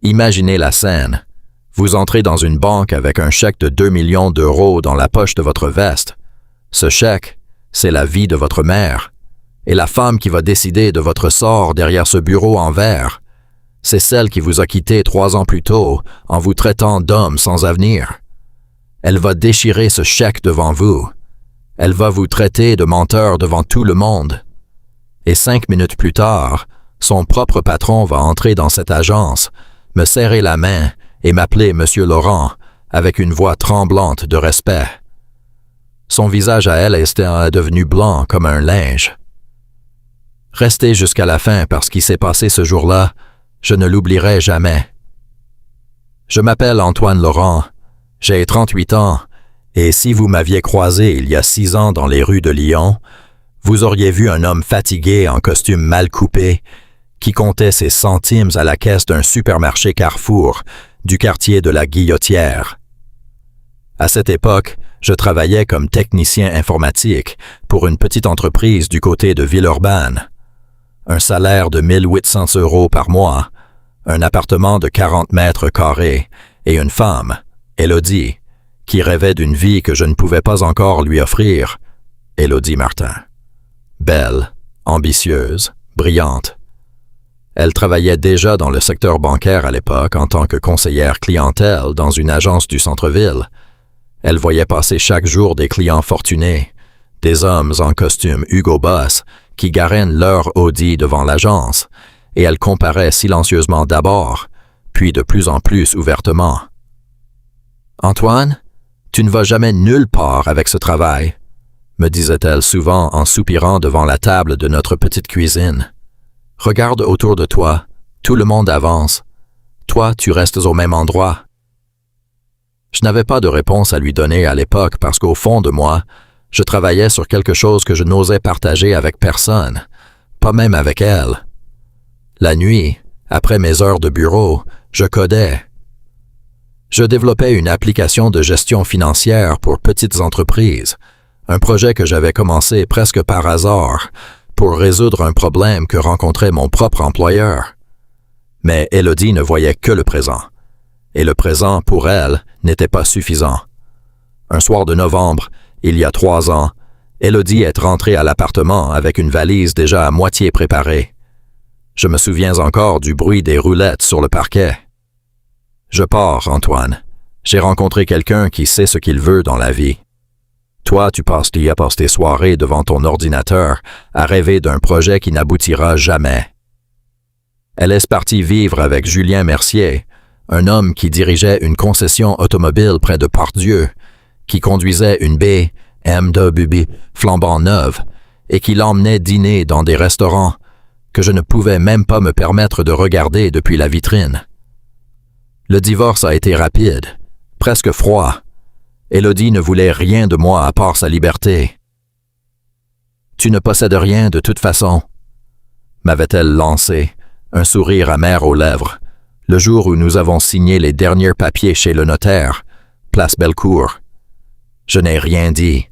Imaginez la scène. Vous entrez dans une banque avec un chèque de 2 millions d'euros dans la poche de votre veste. Ce chèque, c'est la vie de votre mère. Et la femme qui va décider de votre sort derrière ce bureau en verre, c'est celle qui vous a quitté 3 ans plus tôt en vous traitant d'homme sans avenir. Elle va déchirer ce chèque devant vous. Elle va vous traiter de menteur devant tout le monde. Et 5 minutes plus tard, son propre patron va entrer dans cette agence, me serrer la main et m'appeler Monsieur Laurent avec une voix tremblante de respect. Son visage à elle était devenu blanc comme un linge. Restez jusqu'à la fin parce qu'il s'est passé ce jour-là, je ne l'oublierai jamais. Je m'appelle Antoine Laurent, j'ai 38 ans, et si vous m'aviez croisé il y a 6 ans dans les rues de Lyon, vous auriez vu un homme fatigué en costume mal coupé qui comptait ses centimes à la caisse d'un supermarché Carrefour du quartier de la Guillotière. À cette époque, je travaillais comme technicien informatique pour une petite entreprise du côté de Villeurbanne. Un salaire de 1 800 € par mois, un appartement de 40 mètres carrés et une femme, Élodie, qui rêvait d'une vie que je ne pouvais pas encore lui offrir, Élodie Martin. Belle, ambitieuse, brillante. Elle travaillait déjà dans le secteur bancaire à l'époque en tant que conseillère clientèle dans une agence du centre-ville. Elle voyait passer chaque jour des clients fortunés, des hommes en costume Hugo Boss qui garènent leur Audi devant l'agence, et elle comparait silencieusement d'abord, puis de plus en plus ouvertement. « Antoine, tu ne vas jamais nulle part avec ce travail, » me disait-elle souvent en soupirant devant la table de notre petite cuisine. « Regarde autour de toi, tout le monde avance. Toi, tu restes au même endroit. » Je n'avais pas de réponse à lui donner à l'époque parce qu'au fond de moi, je travaillais sur quelque chose que je n'osais partager avec personne, pas même avec elle. La nuit, après mes heures de bureau, je codais. Je développais une application de gestion financière pour petites entreprises, un projet que j'avais commencé presque par hasard pour résoudre un problème que rencontrait mon propre employeur. Mais Élodie ne voyait que le présent, et le présent, pour elle, n'était pas suffisant. Un soir de novembre, il y a 3 ans, Élodie est rentrée à l'appartement avec une valise déjà à moitié préparée. Je me souviens encore du bruit des roulettes sur le parquet. « Je pars, Antoine. J'ai rencontré quelqu'un qui sait ce qu'il veut dans la vie. Toi, tu passes tes soirées devant ton ordinateur à rêver d'un projet qui n'aboutira jamais. » Elle est partie vivre avec Julien Mercier, un homme qui dirigeait une concession automobile près de Pardieu, qui conduisait une BMW flambant neuve et qui l'emmenait dîner dans des restaurants que je ne pouvais même pas me permettre de regarder depuis la vitrine. Le divorce a été rapide, presque froid. Élodie ne voulait rien de moi à part sa liberté. « Tu ne possèdes rien de toute façon », m'avait-elle lancé, un sourire amer aux lèvres, le jour où nous avons signé les derniers papiers chez le notaire, place Bellecour. Je n'ai rien dit,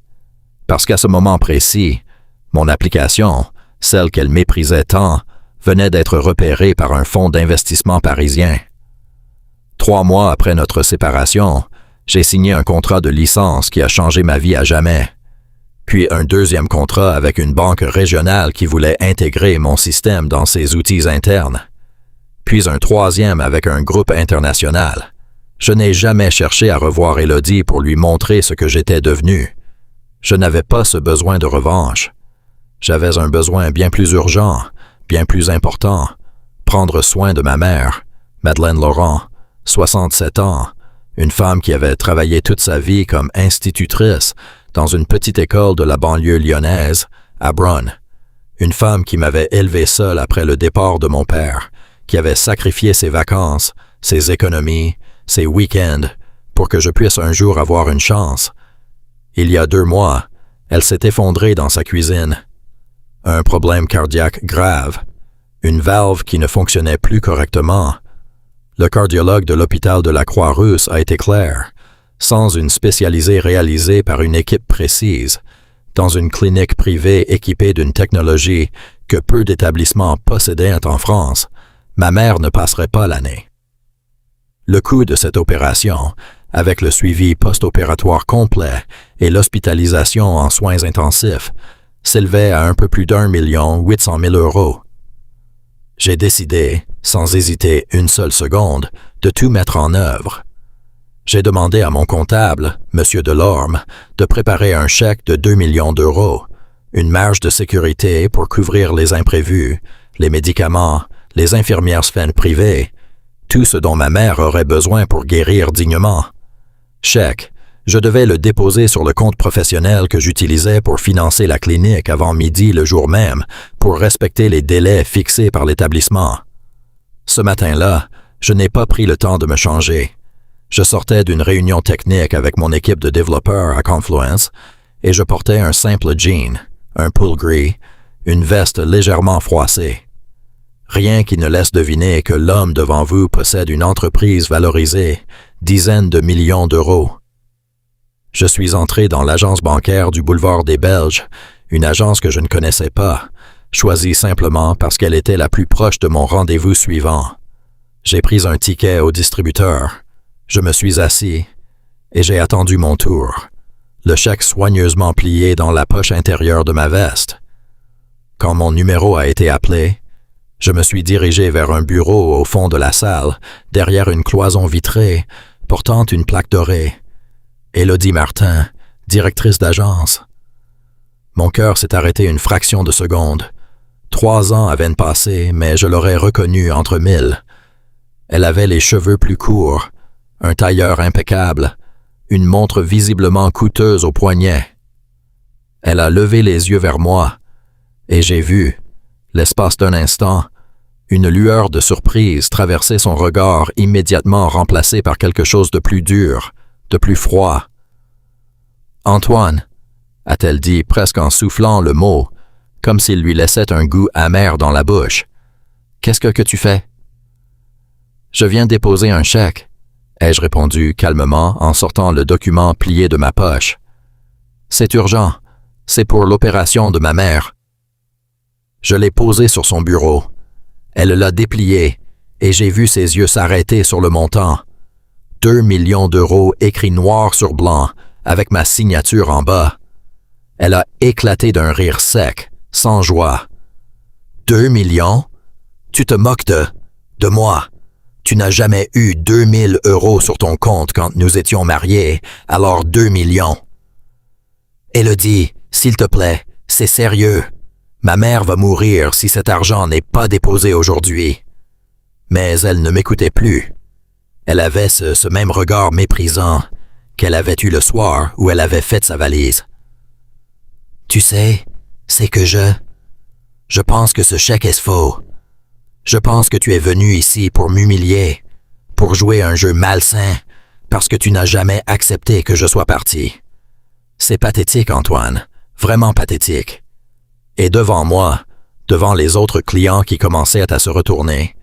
parce qu'à ce moment précis, mon application, celle qu'elle méprisait tant, venait d'être repérée par un fonds d'investissement parisien. 3 mois après notre séparation, j'ai signé un contrat de licence qui a changé ma vie à jamais, puis un 2e contrat avec une banque régionale qui voulait intégrer mon système dans ses outils internes, puis un 3e avec un groupe international. Je n'ai jamais cherché à revoir Élodie pour lui montrer ce que j'étais devenu. Je n'avais pas ce besoin de revanche. J'avais un besoin bien plus urgent, bien plus important, prendre soin de ma mère, Madeleine Laurent, 67 ans, une femme qui avait travaillé toute sa vie comme institutrice dans une petite école de la banlieue lyonnaise, à Bronn. Une femme qui m'avait élevé seule après le départ de mon père, qui avait sacrifié ses vacances, ses économies, ses week-ends, pour que je puisse un jour avoir une chance. Il y a 2 mois, elle s'est effondrée dans sa cuisine. Un problème cardiaque grave, une valve qui ne fonctionnait plus correctement. Le cardiologue de l'hôpital de la Croix-Rousse a été clair, sans une spécialisée réalisée par une équipe précise, dans une clinique privée équipée d'une technologie que peu d'établissements possédaient en France, ma mère ne passerait pas l'année. Le coût de cette opération, avec le suivi post-opératoire complet et l'hospitalisation en soins intensifs, s'élevait à un peu plus d'1 800 000 €. J'ai décidé, sans hésiter une seule seconde, de tout mettre en œuvre. J'ai demandé à mon comptable, M. Delorme, de préparer un chèque de 2 millions d'euros, une marge de sécurité pour couvrir les imprévus, les médicaments, les infirmières sphènes privées, tout ce dont ma mère aurait besoin pour guérir dignement. Chèque, je devais le déposer sur le compte professionnel que j'utilisais pour financer la clinique avant midi le jour même, pour respecter les délais fixés par l'établissement. Ce matin-là, je n'ai pas pris le temps de me changer. Je sortais d'une réunion technique avec mon équipe de développeurs à Confluence et je portais un simple jean, un pull gris, une veste légèrement froissée. Rien qui ne laisse deviner que l'homme devant vous possède une entreprise valorisée, dizaines de millions d'euros. Je suis entré dans l'agence bancaire du boulevard des Belges, une agence que je ne connaissais pas, choisie simplement parce qu'elle était la plus proche de mon rendez-vous suivant. J'ai pris un ticket au distributeur. Je me suis assis et j'ai attendu mon tour, le chèque soigneusement plié dans la poche intérieure de ma veste. Quand mon numéro a été appelé, je me suis dirigé vers un bureau au fond de la salle, derrière une cloison vitrée, portant une plaque dorée. Élodie Martin, directrice d'agence. Mon cœur s'est arrêté une fraction de seconde. 3 ans avaient passé, mais je l'aurais reconnue entre mille. Elle avait les cheveux plus courts, un tailleur impeccable, une montre visiblement coûteuse au poignet. Elle a levé les yeux vers moi, et j'ai vu, l'espace d'un instant, une lueur de surprise traverser son regard immédiatement remplacé par quelque chose de plus dur, de plus froid. « Antoine », a-t-elle dit presque en soufflant le mot, comme s'il lui laissait un goût amer dans la bouche. « Qu'est-ce que tu fais? »« Je viens déposer un chèque, » ai-je répondu calmement en sortant le document plié de ma poche. « C'est urgent, c'est pour l'opération de ma mère. » Je l'ai posé sur son bureau. Elle l'a déplié et j'ai vu ses yeux s'arrêter sur le montant. 2 millions d'euros écrits noir sur blanc, avec ma signature en bas. Elle a éclaté d'un rire sec, sans joie. 2 millions? Tu te moques de moi. Tu n'as jamais eu 2000 € sur ton compte quand nous étions mariés, alors 2 millions. Élodie, s'il te plaît, c'est sérieux. Ma mère va mourir si cet argent n'est pas déposé aujourd'hui. Mais elle ne m'écoutait plus. Elle avait ce même regard méprisant qu'elle avait eu le soir où elle avait fait sa valise. Tu sais, c'est que je pense que ce chèque est faux. Je pense que tu es venu ici pour m'humilier, pour jouer un jeu malsain, parce que tu n'as jamais accepté que je sois parti. C'est pathétique, Antoine, vraiment pathétique. Et devant moi, devant les autres clients qui commençaient à se retourner,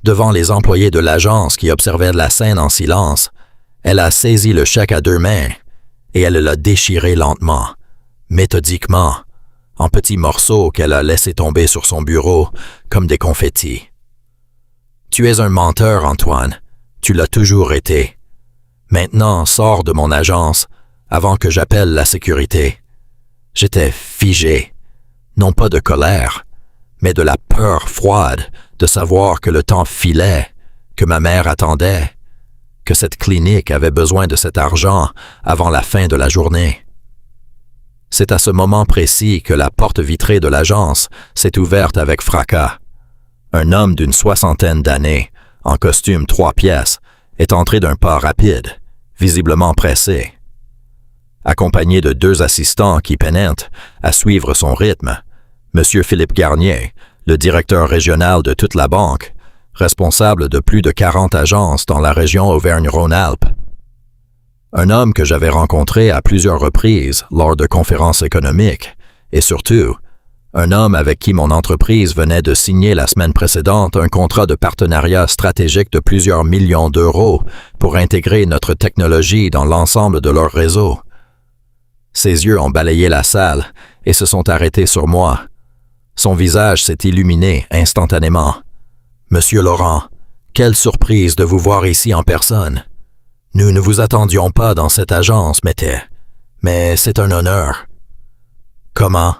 devant les employés de l'agence qui observaient la scène en silence, elle a saisi le chèque à 2 mains et elle l'a déchiré lentement, méthodiquement, en petits morceaux qu'elle a laissés tomber sur son bureau comme des confettis. Tu es un menteur, Antoine. Tu l'as toujours été. Maintenant, sors de mon agence avant que j'appelle la sécurité. J'étais figé. Non pas de colère, mais de la peur froide de savoir que le temps filait, que ma mère attendait, que cette clinique avait besoin de cet argent avant la fin de la journée. C'est à ce moment précis que la porte vitrée de l'agence s'est ouverte avec fracas. Un homme d'une 60aine d'années, en costume 3 pièces, est entré d'un pas rapide, visiblement pressé. Accompagné de 2 assistants qui peinent à suivre son rythme, M. Philippe Garnier, le directeur régional de toute la banque, responsable de plus de 40 agences dans la région Auvergne-Rhône-Alpes. Un homme que j'avais rencontré à plusieurs reprises lors de conférences économiques, et surtout, un homme avec qui mon entreprise venait de signer la semaine précédente un contrat de partenariat stratégique de plusieurs millions d'euros pour intégrer notre technologie dans l'ensemble de leur réseau. Ses yeux ont balayé la salle et se sont arrêtés sur moi. Son visage s'est illuminé instantanément. « Monsieur Laurent, Quelle surprise de vous voir ici en personne. Nous ne vous attendions pas dans cette agence, mais c'est un honneur. Comment?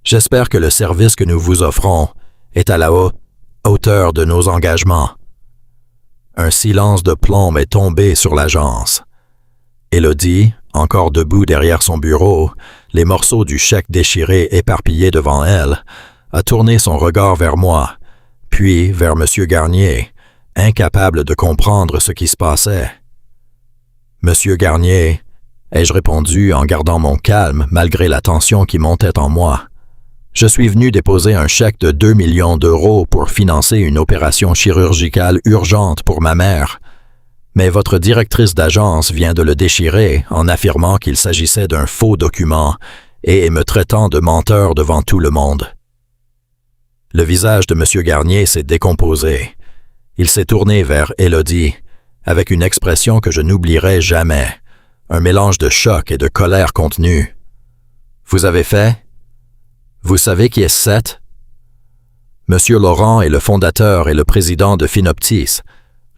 J'espère que le service que nous vous offrons est à la hauteur de nos engagements. Un silence de plomb est tombé sur l'agence. Élodie, encore debout derrière son bureau, les morceaux du chèque déchirés éparpillés devant elle, a tourné son regard vers moi, puis vers M. Garnier, incapable de comprendre ce qui se passait. « Monsieur Garnier », ai-je répondu en gardant mon calme malgré la tension qui montait en moi. Je suis venu déposer un chèque de 2 millions d'euros pour financer une opération chirurgicale urgente pour ma mère. Mais votre directrice d'agence vient de le déchirer en affirmant qu'il s'agissait d'un faux document et me traitant de menteur devant tout le monde. Le visage de M. Garnier s'est décomposé. Il s'est tourné vers Élodie avec une expression que je n'oublierai jamais, un mélange de choc et de colère contenue. « Vous avez fait? Vous savez qui est Seth? Monsieur Laurent est le fondateur et le président de Finoptis,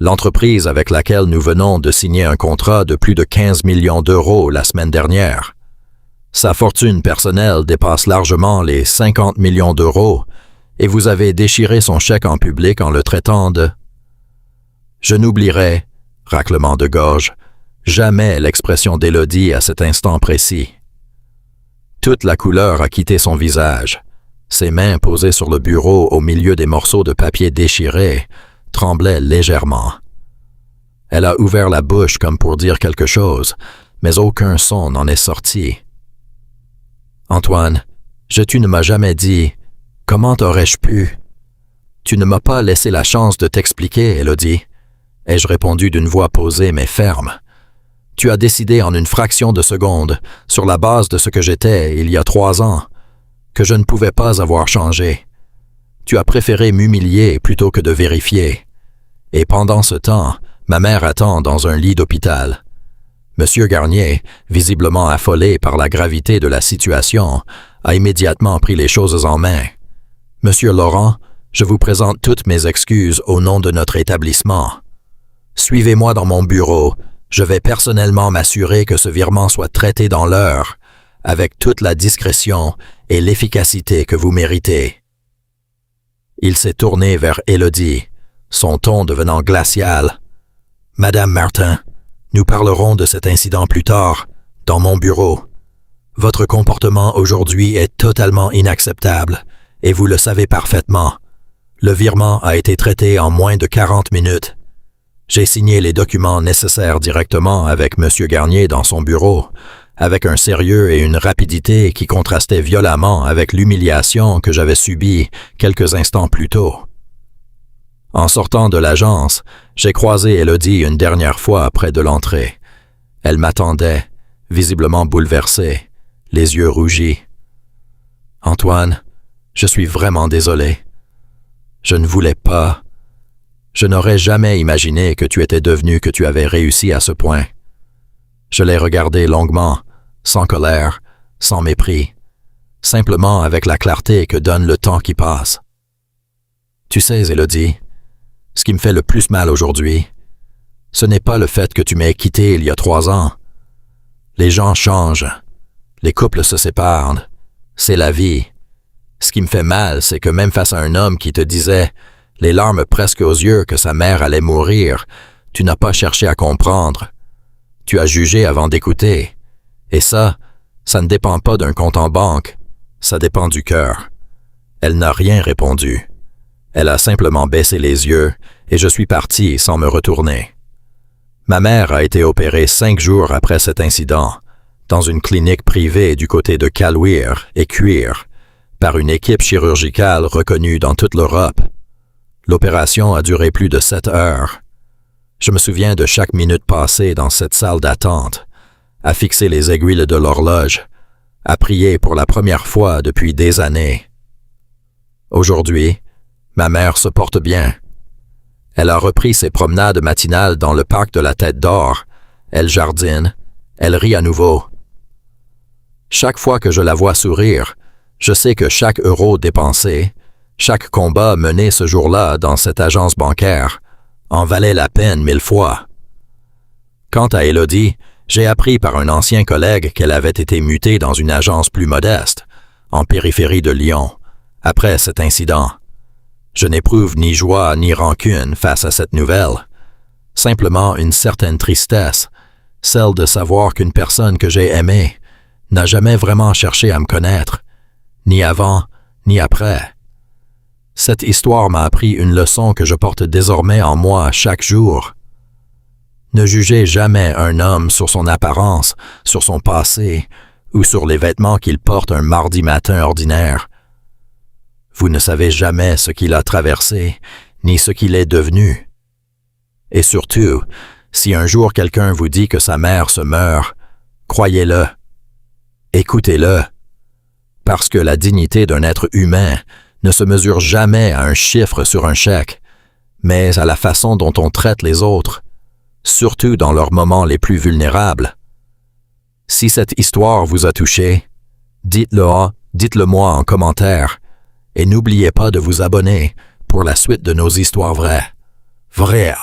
l'entreprise avec laquelle nous venons de signer un contrat de plus de 15 millions d'euros la semaine dernière. Sa fortune personnelle dépasse largement les 50 millions d'euros et vous avez déchiré son chèque en public en le traitant de... Je n'oublierai, raclement de gorge, jamais l'expression d'Élodie à cet instant précis. Toute la couleur a quitté son visage. Ses mains posées sur le bureau au milieu des morceaux de papier déchirés tremblaient légèrement. Elle a ouvert la bouche comme pour dire quelque chose, mais aucun son n'en est sorti. « Antoine, tu ne m'as jamais dit, comment aurais-je pu? Tu ne m'as pas laissé la chance de t'expliquer, Élodie, » ai-je répondu d'une voix posée mais ferme. Tu as décidé en une fraction de seconde, sur la base de ce que j'étais il y a 3 ans, que je ne pouvais pas avoir changé. Tu as préféré m'humilier plutôt que de vérifier. Et pendant ce temps, ma mère attend dans un lit d'hôpital. Monsieur Garnier, visiblement affolé par la gravité de la situation, a immédiatement pris les choses en main. Monsieur Laurent, je vous présente toutes mes excuses au nom de notre établissement. Suivez-moi dans mon bureau. Je vais personnellement m'assurer que ce virement soit traité dans l'heure, avec toute la discrétion et l'efficacité que vous méritez. » Il s'est tourné vers Élodie, son ton devenant glacial. « Madame Martin, nous parlerons de cet incident plus tard, dans mon bureau. Votre comportement aujourd'hui est totalement inacceptable, et vous le savez parfaitement. Le virement a été traité en moins de 40 minutes. J'ai signé les documents nécessaires directement avec M. Garnier dans son bureau, avec un sérieux et une rapidité qui contrastaient violemment avec l'humiliation que j'avais subie quelques instants plus tôt. En sortant de l'agence, j'ai croisé Élodie une dernière fois près de l'entrée. Elle m'attendait, visiblement bouleversée, les yeux rougis. « Antoine, je suis vraiment désolé. Je ne voulais pas... Je n'aurais jamais imaginé que tu étais devenu que tu avais réussi à ce point. » Je l'ai regardé longuement, sans colère, sans mépris, simplement avec la clarté que donne le temps qui passe. « Tu sais, Élodie, ce qui me fait le plus mal aujourd'hui, ce n'est pas le fait que tu m'aies quitté il y a 3 ans. Les gens changent, les couples se séparent, c'est la vie. Ce qui me fait mal, c'est que même face à un homme qui te disait, les larmes presque aux yeux, que sa mère allait mourir, tu n'as pas cherché à comprendre. Tu as jugé avant d'écouter. Et ça ne dépend pas d'un compte en banque, ça dépend du cœur. » Elle n'a rien répondu. Elle a simplement baissé les yeux et je suis parti sans me retourner. Ma mère a été opérée 5 jours après cet incident, dans une clinique privée du côté de Caluire et Cuire, par une équipe chirurgicale reconnue dans toute l'Europe. L'opération a duré plus de 7 heures. Je me souviens de chaque minute passée dans cette salle d'attente, à fixer les aiguilles de l'horloge, à prier pour la première fois depuis des années. Aujourd'hui, ma mère se porte bien. Elle a repris ses promenades matinales dans le parc de la Tête d'Or. Elle jardine, elle rit à nouveau. Chaque fois que je la vois sourire, je sais que chaque euro dépensé, chaque combat mené ce jour-là dans cette agence bancaire en valait la peine 1000 fois. Quant à Élodie, j'ai appris par un ancien collègue qu'elle avait été mutée dans une agence plus modeste, en périphérie de Lyon, après cet incident. Je n'éprouve ni joie ni rancune face à cette nouvelle, simplement une certaine tristesse, celle de savoir qu'une personne que j'ai aimée n'a jamais vraiment cherché à me connaître, ni avant, ni après. Cette histoire m'a appris une leçon que je porte désormais en moi chaque jour. Ne jugez jamais un homme sur son apparence, sur son passé ou sur les vêtements qu'il porte un mardi matin ordinaire. Vous ne savez jamais ce qu'il a traversé, ni ce qu'il est devenu. Et surtout, si un jour quelqu'un vous dit que sa mère se meurt, croyez-le. Écoutez-le. Parce que la dignité d'un être humain ne se mesure jamais à un chiffre sur un chèque, mais à la façon dont on traite les autres, surtout dans leurs moments les plus vulnérables. Si cette histoire vous a touché, dites-le-moi en commentaire, et n'oubliez pas de vous abonner pour la suite de nos histoires vraies. Vraies.